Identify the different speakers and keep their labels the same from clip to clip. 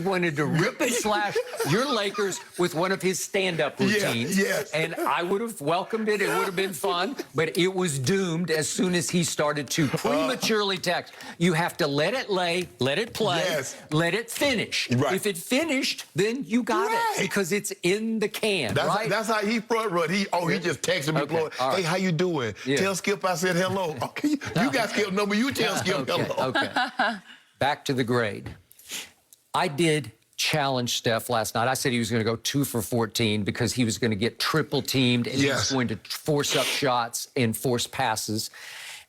Speaker 1: wanted to rip and slash your Lakers with one of his stand-up routines.
Speaker 2: Yes.
Speaker 1: And I would have welcomed it. It would have been fun. But it was doomed as soon as he started to prematurely text. You have to let it lay, let it play, let it finish.
Speaker 2: Right.
Speaker 1: If it finished, then you got it because it's in the can, right?
Speaker 2: That's how he front run. He just texted me, hey, how you doing? Tell Skip I said hello. Okay, you got Skip number. You tell Skip hello.
Speaker 1: Okay. Back to the grade. I did challenge Steph last night. I said he was going to go 2 for 14 because he was going to get triple teamed and he was going to force up shots and force passes.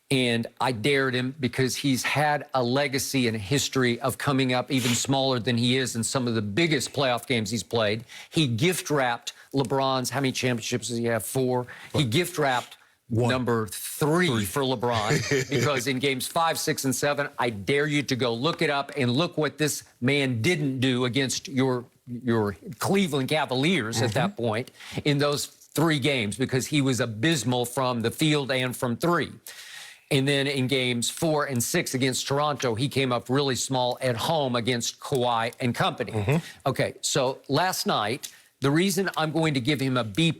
Speaker 1: And I dared him because he's had a legacy and a history of coming up even smaller than he is in some of the biggest playoff games he's played. He gift-wrapped LeBron's, how many championships does he have? 4. He gift-wrapped number 3 for LeBron because in games 5, 6, and 7, I dare you to go look it up and look what this man didn't do against your Cleveland Cavaliers at that point in those 3 games because he was abysmal from the field and from 3. And then in games 4 and 6 against Toronto, he came up really small at home against Kawhi and company. Okay, so last night, the reason I'm going to give him a B+,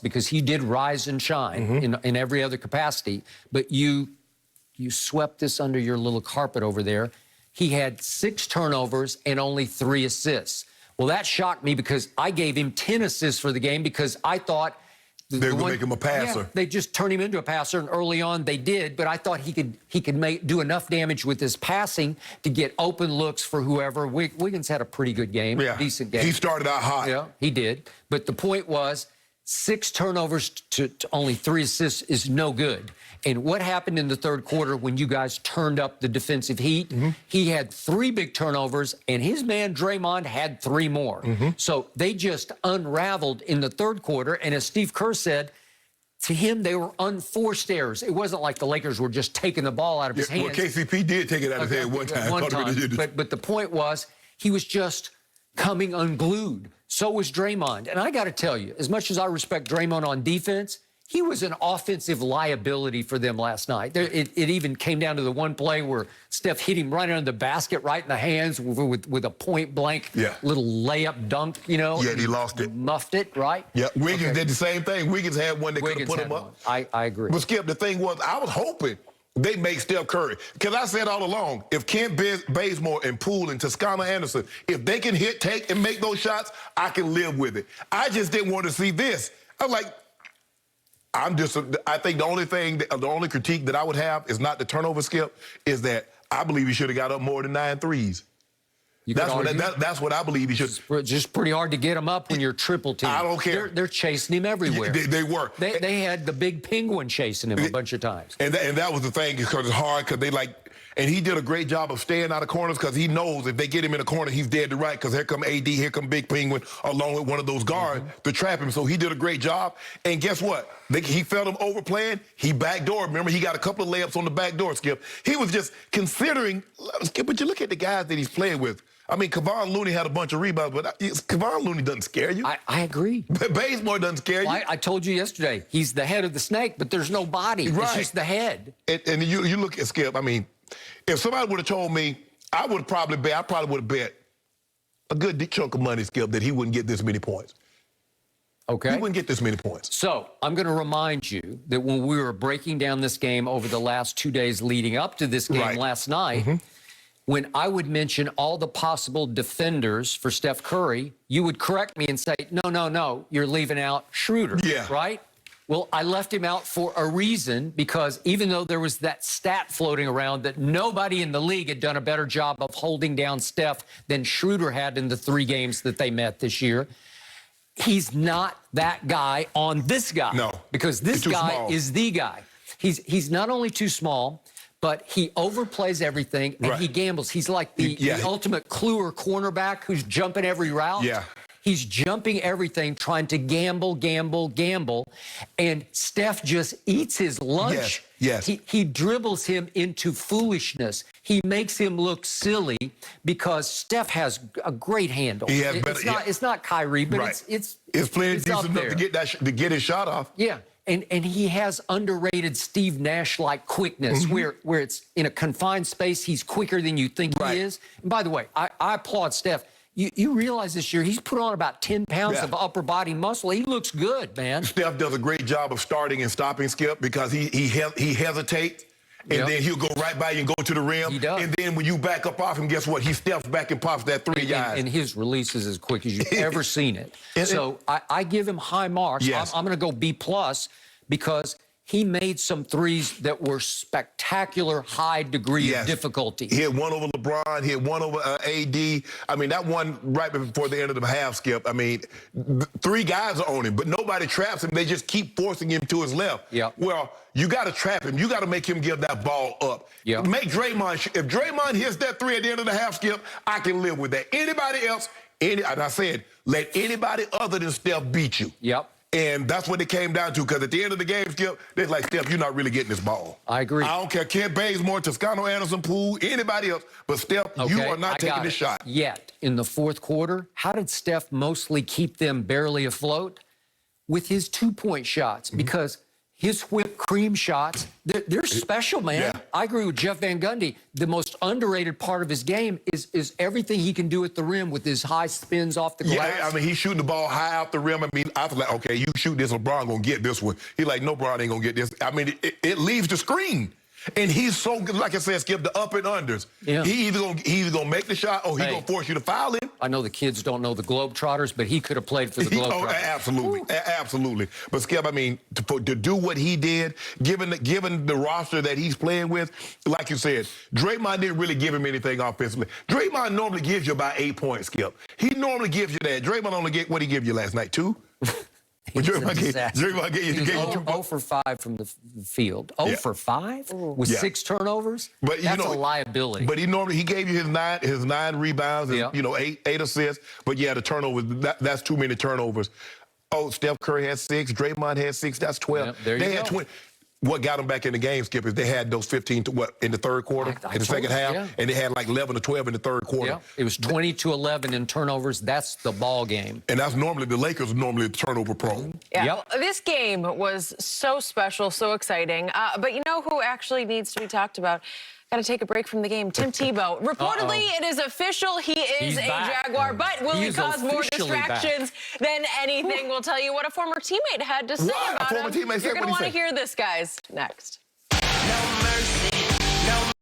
Speaker 1: because he did rise and shine in every other capacity, but you swept this under your little carpet over there. He had 6 turnovers and only 3 assists. Well, that shocked me because I gave him 10 assists for the game because I thought
Speaker 2: they were going to make him a passer.
Speaker 1: Yeah, they just turned him into a passer, and early on they did, but I thought he could do enough damage with his passing to get open looks for whoever. Wiggins had a pretty good game, decent game.
Speaker 2: He started out hot.
Speaker 1: Yeah, he did. But the point was 6 turnovers to only 3 assists is no good. And what happened in the third quarter when you guys turned up the defensive heat? He had 3 big turnovers, and his man Draymond had 3 more. So they just unraveled in the third quarter, and as Steve Kerr said, to him, they were unforced errors. It wasn't like the Lakers were just taking the ball out of his hands.
Speaker 2: Well, KCP did take it out of his hand one time.
Speaker 1: But the point was, he was just coming unglued. So was Draymond. And I got to tell you, as much as I respect Draymond on defense, he was an offensive liability for them last night. It even came down to the one play where Steph hit him right under the basket, right in the hands with a point-blank little layup dunk, you know.
Speaker 2: Yeah, and he lost it.
Speaker 1: Muffed it, right?
Speaker 2: Yeah, Wiggins did the same thing. Wiggins had one that could have put him up.
Speaker 1: I agree.
Speaker 2: But, Skip, the thing was, I was hoping they make Steph Curry. Because I said all along, if Kent Bazemore and Poole and Toscano Anderson, if they can hit, take, and make those shots, I can live with it. I just didn't want to see this. I'm like, I think the only critique that I would have is not the turnover, Skip, is that I believe he should have got up more than 9 threes. That's what I believe he should.
Speaker 1: It's just pretty hard to get him up when you're triple team.
Speaker 2: I don't care.
Speaker 1: They're chasing him everywhere.
Speaker 2: They were.
Speaker 1: They had the big penguin chasing him a bunch of times.
Speaker 2: And that was the thing, because it's hard, because they and he did a great job of staying out of corners because he knows if they get him in a corner, he's dead to right, because here come AD, here come Big Penguin, along with one of those guards to trap him. So he did a great job. And guess what? He felt him overplaying. He backdoored. Remember, he got a couple of layups on the back door, Skip. He was just considering, Skip, but you look at the guys that he's playing with. I mean, Kevon Looney had a bunch of rebounds, but Kevon Looney doesn't scare you.
Speaker 1: I agree.
Speaker 2: Bazemore doesn't scare you.
Speaker 1: I told you yesterday, he's the head of the snake, but there's no body. Right. It's just the head.
Speaker 2: And you look at Skip, I mean, if somebody would have told me, I probably would have bet a good chunk of money, Skip, that he wouldn't get this many points.
Speaker 1: Okay.
Speaker 2: He wouldn't get this many points.
Speaker 1: So I'm going to remind you that when we were breaking down this game over the last 2 days leading up to this game last night, when I would mention all the possible defenders for Steph Curry, you would correct me and say, no, you're leaving out Schroeder, right? Well, I left him out for a reason, because even though there was that stat floating around that nobody in the league had done a better job of holding down Steph than Schroeder had in the 3 games that they met this year, he's not that guy on this guy. No. Because this guy is the guy. He's not only too small, but he overplays everything and he gambles. He's like the ultimate Kluwer cornerback who's jumping every route. Yeah. He's jumping everything, trying to gamble. And Steph just eats his lunch.
Speaker 2: Yes.
Speaker 1: He dribbles him into foolishness. He makes him look silly because Steph has a great handle.
Speaker 2: He has
Speaker 1: it's not Kyrie, but it's
Speaker 2: plenty decent enough to get his shot off.
Speaker 1: Yeah. And he has underrated Steve Nash-like quickness, where it's in a confined space, he's quicker than you think he is. And by the way, I applaud Steph. You realize this year he's put on about 10 pounds of upper body muscle. He looks good, man.
Speaker 2: Steph does a great job of starting and stopping Skip because he hesitates. And then he'll go right by you and go to the rim.
Speaker 1: He does.
Speaker 2: And then when you back up off him, guess what? He steps back and pops that 3 yards.
Speaker 1: And his release is as quick as you've ever seen it. So I give him high marks.
Speaker 2: Yes.
Speaker 1: I'm going to go B+ because he made some threes that were spectacular, high degree of difficulty.
Speaker 2: He had one over LeBron. He had one over AD. I mean, that one right before the end of the half, Skip. I mean, 3 guys are on him, but nobody traps him. They just keep forcing him to his left.
Speaker 1: Yeah.
Speaker 2: Well, you got to trap him. You got to make him give that ball up.
Speaker 1: Yeah.
Speaker 2: Make Draymond. If Draymond hits that 3 at the end of the half, Skip, I can live with that. Anybody else, and I said, let anybody other than Steph beat you.
Speaker 1: Yep.
Speaker 2: And that's what it came down to, because at the end of the game, Skip, they're like, Steph, you're not really getting this ball.
Speaker 1: I agree.
Speaker 2: I don't care. Kent Bazemore, Toscano Anderson, Poole, anybody else. But, Steph, you are not taking this shot.
Speaker 1: Yet, in the fourth quarter, how did Steph mostly keep them barely afloat? With his 2-point shots, because his whipped cream shots, they're special, man.
Speaker 2: Yeah.
Speaker 1: I agree with Jeff Van Gundy. The most underrated part of his game is everything he can do at the rim with his high spins off the glass.
Speaker 2: Yeah, I mean, he's shooting the ball high out the rim. I mean, I was like, okay, you shoot this, LeBron gonna get this one. He's like, no, LeBron ain't gonna get this. I mean, it leaves the screen. And he's so good, like I said, Skip, the up and unders.
Speaker 1: Yeah.
Speaker 2: He either gonna make the shot or he's gonna force you to foul him.
Speaker 1: I know the kids don't know the Globetrotters, but he could have played for the Globetrotters.
Speaker 2: Absolutely, absolutely. But Skip, I mean, to do what he did, given the roster that he's playing with, like you said, Draymond didn't really give him anything offensively. Draymond normally gives you about 8 points, Skip. He normally gives you that. Draymond only get what he give you last night, 2. Draymond gave you
Speaker 1: 0 for 5 from the field. 0 for 5 with 6 turnovers.
Speaker 2: But
Speaker 1: that's a liability.
Speaker 2: But he gave you his nine rebounds, and, 8 assists. But yeah, the turnovers, that's too many turnovers. Oh, Steph Curry had 6, Draymond had 6. That's 12.
Speaker 1: Yep, there you
Speaker 2: had
Speaker 1: go.
Speaker 2: 20. What got them back in the game, Skip, is they had those 15 in the third quarter, in the second half, and they had like 11 or 12 in the third quarter.
Speaker 1: Yeah, it was 20-11 in turnovers. That's the ball game.
Speaker 2: And that's normally, the Lakers are normally turnover prone.
Speaker 3: Yeah,
Speaker 1: Yep.
Speaker 3: this game was so special, so exciting. But you know who actually needs to be talked about? Got to take a break from the game. Tim Tebow. Reportedly, it is official. He is a Jaguar, but will he cause more distractions than anything? We'll tell you what a former teammate had to say about him. You're going to want to hear this, guys, next.